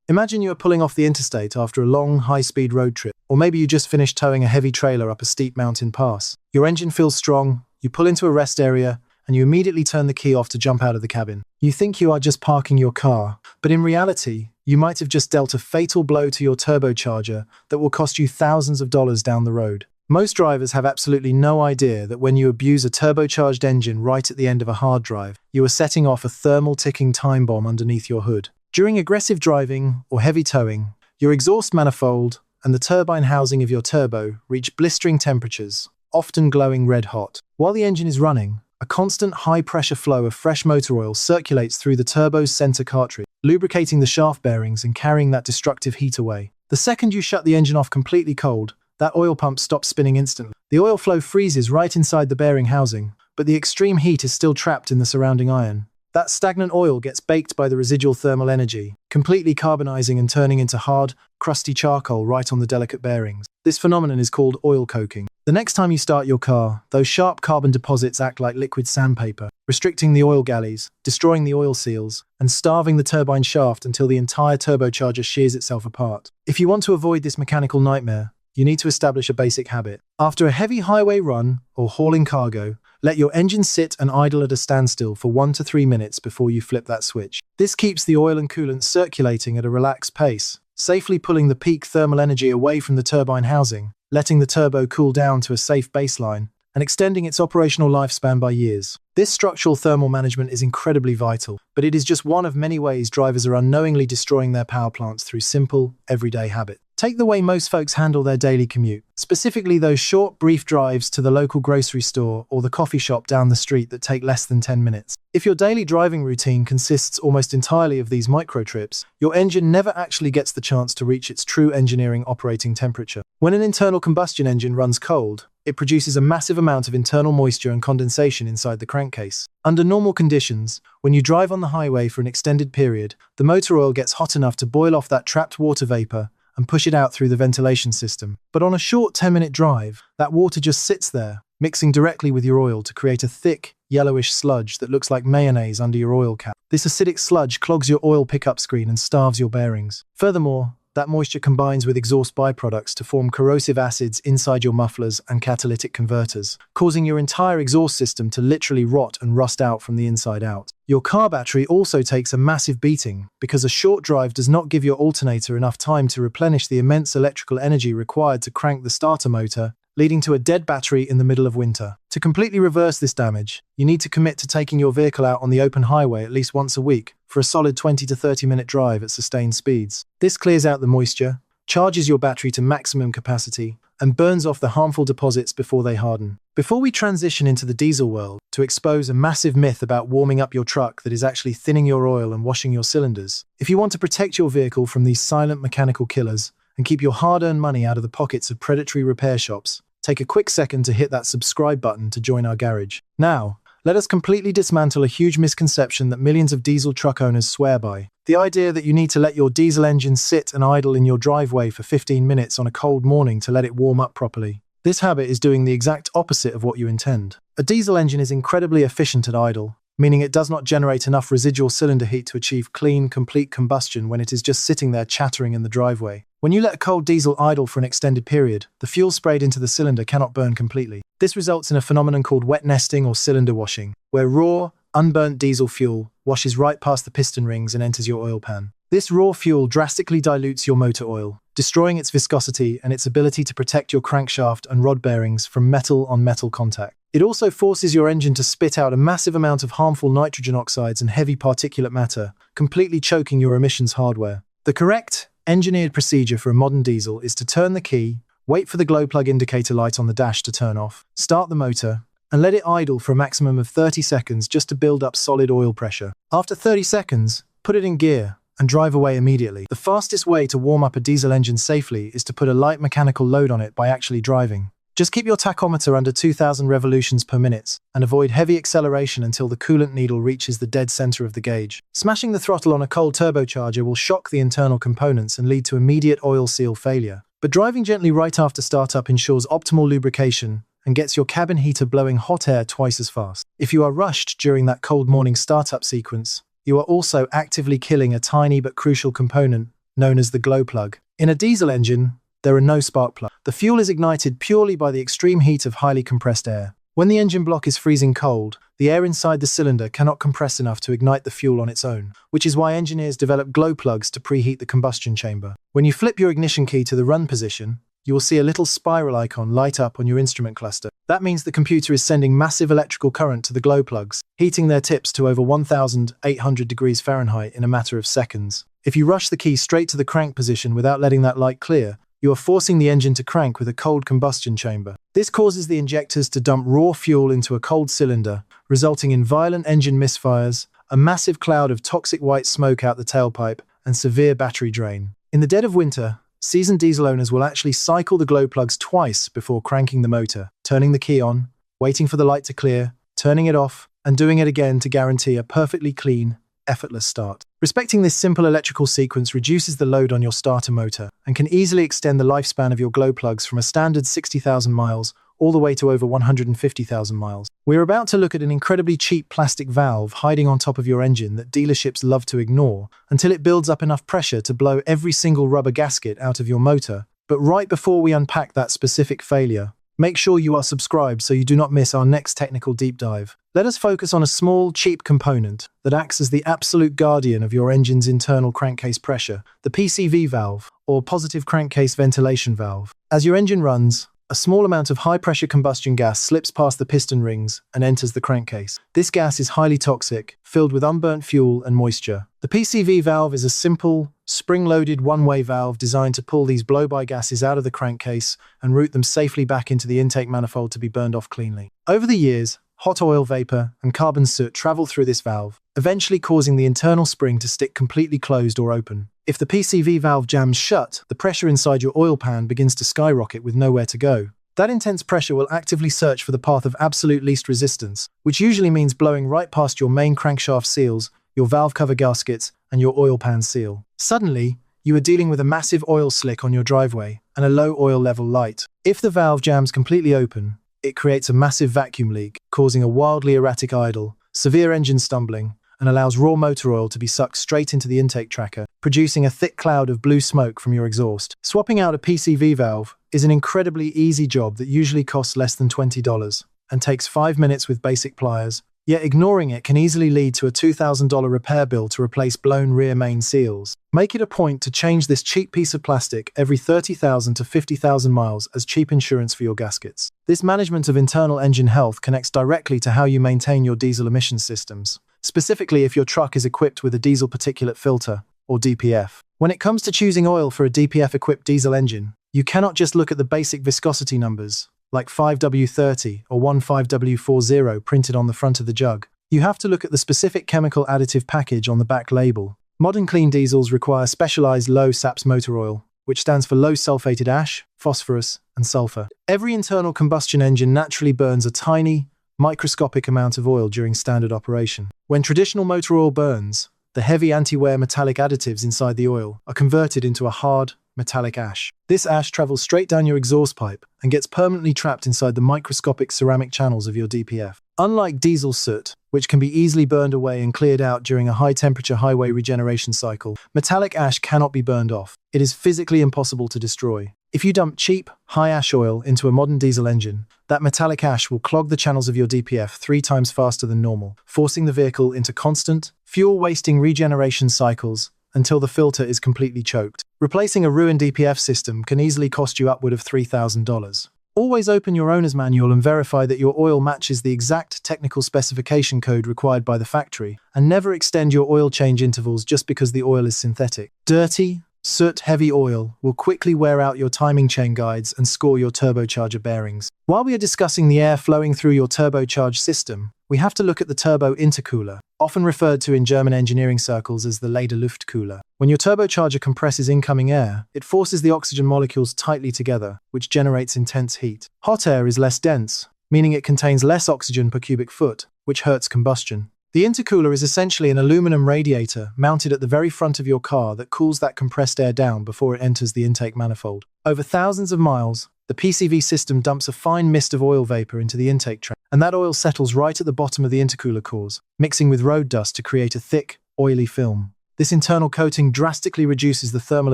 Imagine you are pulling off the interstate after a long, high-speed road trip, or maybe you just finished towing a heavy trailer up a steep mountain pass. Your engine feels strong, you pull into a rest area, and you immediately turn the key off to jump out of the cabin. You think you are just parking your car, but in reality, you might have just dealt a fatal blow to your turbocharger that will cost you thousands of dollars down the road. Most drivers have absolutely no idea that when you abuse a turbocharged engine right at the end of a hard drive, you are setting off a thermal ticking time bomb underneath your hood. During aggressive driving or heavy towing, your exhaust manifold and the turbine housing of your turbo reach blistering temperatures, often glowing red hot. While the engine is running, a constant high-pressure flow of fresh motor oil circulates through the turbo's center cartridge, lubricating the shaft bearings and carrying that destructive heat away. The second you shut the engine off completely cold, that oil pump stops spinning instantly. The oil flow freezes right inside the bearing housing, but the extreme heat is still trapped in the surrounding iron. That stagnant oil gets baked by the residual thermal energy, completely carbonizing and turning into hard, crusty charcoal right on the delicate bearings. This phenomenon is called oil coking. The next time you start your car, those sharp carbon deposits act like liquid sandpaper, restricting the oil galleys, destroying the oil seals, and starving the turbine shaft until the entire turbocharger shears itself apart. If you want to avoid this mechanical nightmare, you need to establish a basic habit. After a heavy highway run or hauling cargo, let your engine sit and idle at a standstill for 1 to 3 minutes before you flip that switch. This keeps the oil and coolant circulating at a relaxed pace, safely pulling the peak thermal energy away from the turbine housing, letting the turbo cool down to a safe baseline, and extending its operational lifespan by years. This structural thermal management is incredibly vital, but it is just one of many ways drivers are unknowingly destroying their power plants through simple, everyday habits. Take the way most folks handle their daily commute, specifically those short, brief drives to the local grocery store or the coffee shop down the street that take less than 10 minutes. If your daily driving routine consists almost entirely of these micro trips, your engine never actually gets the chance to reach its true engineering operating temperature. When an internal combustion engine runs cold, it produces a massive amount of internal moisture and condensation inside the crankcase. Under normal conditions, when you drive on the highway for an extended period, the motor oil gets hot enough to boil off that trapped water vapor and push it out through the ventilation system. But on a short 10-minute drive, that water just sits there, mixing directly with your oil to create a thick, yellowish sludge that looks like mayonnaise under your oil cap. This acidic sludge clogs your oil pickup screen and starves your bearings. Furthermore, that moisture combines with exhaust byproducts to form corrosive acids inside your mufflers and catalytic converters, causing your entire exhaust system to literally rot and rust out from the inside out. Your car battery also takes a massive beating because a short drive does not give your alternator enough time to replenish the immense electrical energy required to crank the starter motor, leading to a dead battery in the middle of winter. To completely reverse this damage, you need to commit to taking your vehicle out on the open highway at least once a week for a solid 20 to 30-minute drive at sustained speeds. This clears out the moisture, charges your battery to maximum capacity, and burns off the harmful deposits before they harden. Before we transition into the diesel world to expose a massive myth about warming up your truck that is actually thinning your oil and washing your cylinders, if you want to protect your vehicle from these silent mechanical killers and keep your hard-earned money out of the pockets of predatory repair shops, take a quick second to hit that subscribe button to join our garage. Now, let us completely dismantle a huge misconception that millions of diesel truck owners swear by. The idea that you need to let your diesel engine sit and idle in your driveway for 15 minutes on a cold morning to let it warm up properly. This habit is doing the exact opposite of what you intend. A diesel engine is incredibly efficient at idle, meaning it does not generate enough residual cylinder heat to achieve clean, complete combustion when it is just sitting there chattering in the driveway. When you let a cold diesel idle for an extended period, the fuel sprayed into the cylinder cannot burn completely. This results in a phenomenon called wet nesting or cylinder washing, where raw, unburnt diesel fuel washes right past the piston rings and enters your oil pan. This raw fuel drastically dilutes your motor oil, destroying its viscosity and its ability to protect your crankshaft and rod bearings from metal-on-metal contact. It also forces your engine to spit out a massive amount of harmful nitrogen oxides and heavy particulate matter, completely choking your emissions hardware. The correct, engineered procedure for a modern diesel is to turn the key, wait for the glow plug indicator light on the dash to turn off, start the motor, and let it idle for a maximum of 30 seconds just to build up solid oil pressure. After 30 seconds, put it in gear and drive away immediately. The fastest way to warm up a diesel engine safely is to put a light mechanical load on it by actually driving. Just keep your tachometer under 2,000 revolutions per minute and avoid heavy acceleration until the coolant needle reaches the dead center of the gauge. Smashing the throttle on a cold turbocharger will shock the internal components and lead to immediate oil seal failure. But driving gently right after startup ensures optimal lubrication and gets your cabin heater blowing hot air twice as fast. If you are rushed during that cold morning startup sequence, you are also actively killing a tiny but crucial component known as the glow plug. In a diesel engine, there are no spark plugs. The fuel is ignited purely by the extreme heat of highly compressed air. When the engine block is freezing cold, the air inside the cylinder cannot compress enough to ignite the fuel on its own, which is why engineers develop glow plugs to preheat the combustion chamber. When you flip your ignition key to the run position, you will see a little spiral icon light up on your instrument cluster. That means the computer is sending massive electrical current to the glow plugs, heating their tips to over 1,800 degrees Fahrenheit in a matter of seconds. If you rush the key straight to the crank position without letting that light clear, you are forcing the engine to crank with a cold combustion chamber. This causes the injectors to dump raw fuel into a cold cylinder, resulting in violent engine misfires, a massive cloud of toxic white smoke out the tailpipe, and severe battery drain. In the dead of winter, seasoned diesel owners will actually cycle the glow plugs twice before cranking the motor, turning the key on, waiting for the light to clear, turning it off, and doing it again to guarantee a perfectly clean, effortless start. Respecting this simple electrical sequence reduces the load on your starter motor and can easily extend the lifespan of your glow plugs from a standard 60,000 miles all the way to over 150,000 miles. We're about to look at an incredibly cheap plastic valve hiding on top of your engine that dealerships love to ignore until it builds up enough pressure to blow every single rubber gasket out of your motor. But right before we unpack that specific failure, make sure you are subscribed so you do not miss our next technical deep dive. Let us focus on a small, cheap component that acts as the absolute guardian of your engine's internal crankcase pressure, the PCV valve, or positive crankcase ventilation valve. As your engine runs, a small amount of high-pressure combustion gas slips past the piston rings and enters the crankcase. This gas is highly toxic, filled with unburnt fuel and moisture. The PCV valve is a simple, spring-loaded one-way valve designed to pull these blow-by gases out of the crankcase and route them safely back into the intake manifold to be burned off cleanly. Over the years, hot oil vapor and carbon soot travel through this valve, eventually causing the internal spring to stick completely closed or open. If the PCV valve jams shut, the pressure inside your oil pan begins to skyrocket with nowhere to go. That intense pressure will actively search for the path of absolute least resistance, which usually means blowing right past your main crankshaft seals, your valve cover gaskets, and your oil pan seal. Suddenly, you are dealing with a massive oil slick on your driveway and a low oil level light. If the valve jams completely open, it creates a massive vacuum leak, causing a wildly erratic idle, severe engine stumbling, and allows raw motor oil to be sucked straight into the intake tracker, producing a thick cloud of blue smoke from your exhaust. Swapping out a PCV valve is an incredibly easy job that usually costs less than $20 and takes 5 minutes with basic pliers, yet ignoring it can easily lead to a $2,000 repair bill to replace blown rear main seals. Make it a point to change this cheap piece of plastic every 30,000 to 50,000 miles as cheap insurance for your gaskets. This management of internal engine health connects directly to how you maintain your diesel emission systems, specifically if your truck is equipped with a diesel particulate filter, or DPF. When it comes to choosing oil for a DPF-equipped diesel engine, you cannot just look at the basic viscosity numbers, like 5W30 or 15W40 printed on the front of the jug. You have to look at the specific chemical additive package on the back label. Modern clean diesels require specialized low SAPS motor oil, which stands for low sulfated ash, phosphorus, and sulfur. Every internal combustion engine naturally burns a tiny, microscopic amount of oil during standard operation. When traditional motor oil burns, the heavy anti-wear metallic additives inside the oil are converted into a hard, metallic ash. This ash travels straight down your exhaust pipe and gets permanently trapped inside the microscopic ceramic channels of your DPF. Unlike diesel soot, which can be easily burned away and cleared out during a high-temperature highway regeneration cycle, metallic ash cannot be burned off. It is physically impossible to destroy. If you dump cheap, high-ash oil into a modern diesel engine, that metallic ash will clog the channels of your DPF 3 times faster than normal, forcing the vehicle into constant, fuel-wasting regeneration cycles until the filter is completely choked. Replacing a ruined DPF system can easily cost you upward of $3,000. Always open your owner's manual and verify that your oil matches the exact technical specification code required by the factory, and never extend your oil change intervals just because the oil is synthetic. Dirty, soot-heavy oil will quickly wear out your timing chain guides and score your turbocharger bearings. While we are discussing the air flowing through your turbocharged system, we have to look at the turbo intercooler, often referred to in German engineering circles as the Lederluftkühler. When your turbocharger compresses incoming air, it forces the oxygen molecules tightly together, which generates intense heat. Hot air is less dense, meaning it contains less oxygen per cubic foot, which hurts combustion. The intercooler is essentially an aluminum radiator mounted at the very front of your car that cools that compressed air down before it enters the intake manifold. Over thousands of miles, the PCV system dumps a fine mist of oil vapor into the intake tract, and that oil settles right at the bottom of the intercooler cores, mixing with road dust to create a thick, oily film. This internal coating drastically reduces the thermal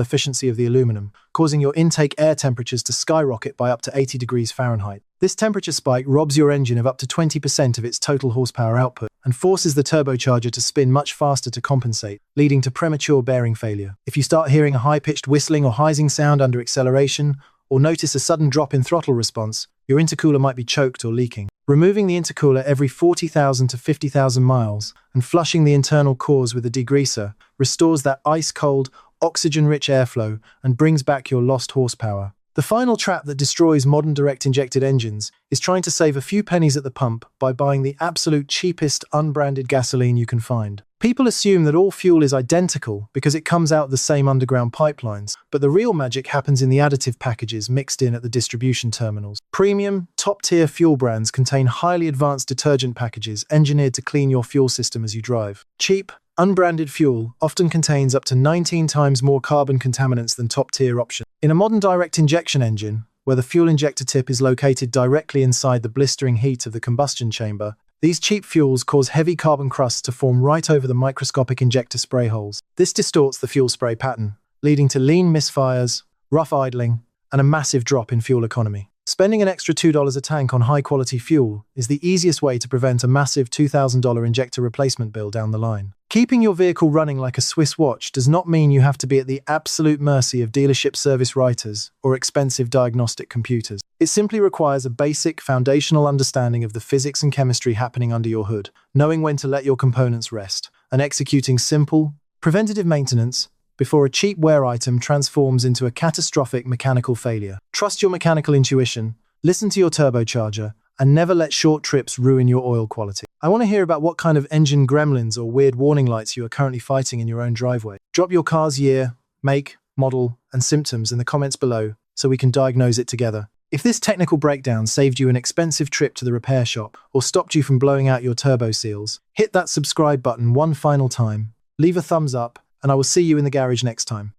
efficiency of the aluminum, causing your intake air temperatures to skyrocket by up to 80 degrees Fahrenheit. This temperature spike robs your engine of up to 20% of its total horsepower output and forces the turbocharger to spin much faster to compensate, leading to premature bearing failure. If you start hearing a high-pitched whistling or hissing sound under acceleration, or notice a sudden drop in throttle response, your intercooler might be choked or leaking. Removing the intercooler every 40,000 to 50,000 miles and flushing the internal cores with a degreaser restores that ice-cold, oxygen-rich airflow and brings back your lost horsepower. The final trap that destroys modern direct-injected engines is trying to save a few pennies at the pump by buying the absolute cheapest unbranded gasoline you can find. People assume that all fuel is identical because it comes out the same underground pipelines, but the real magic happens in the additive packages mixed in at the distribution terminals. Premium, top-tier fuel brands contain highly advanced detergent packages engineered to clean your fuel system as you drive. Cheap, unbranded fuel often contains up to 19 times more carbon contaminants than top-tier options. In a modern direct injection engine, where the fuel injector tip is located directly inside the blistering heat of the combustion chamber, these cheap fuels cause heavy carbon crusts to form right over the microscopic injector spray holes. This distorts the fuel spray pattern, leading to lean misfires, rough idling, and a massive drop in fuel economy. Spending an extra $2 a tank on high-quality fuel is the easiest way to prevent a massive $2,000 injector replacement bill down the line. Keeping your vehicle running like a Swiss watch does not mean you have to be at the absolute mercy of dealership service writers or expensive diagnostic computers. It simply requires a basic, foundational understanding of the physics and chemistry happening under your hood, knowing when to let your components rest, and executing simple, preventative maintenance before a cheap wear item transforms into a catastrophic mechanical failure. Trust your mechanical intuition, listen to your turbocharger, and never let short trips ruin your oil quality. I want to hear about what kind of engine gremlins or weird warning lights you are currently fighting in your own driveway. Drop your car's year, make, model, and symptoms in the comments below so we can diagnose it together. If this technical breakdown saved you an expensive trip to the repair shop or stopped you from blowing out your turbo seals, hit that subscribe button one final time, leave a thumbs up, and I will see you in the garage next time.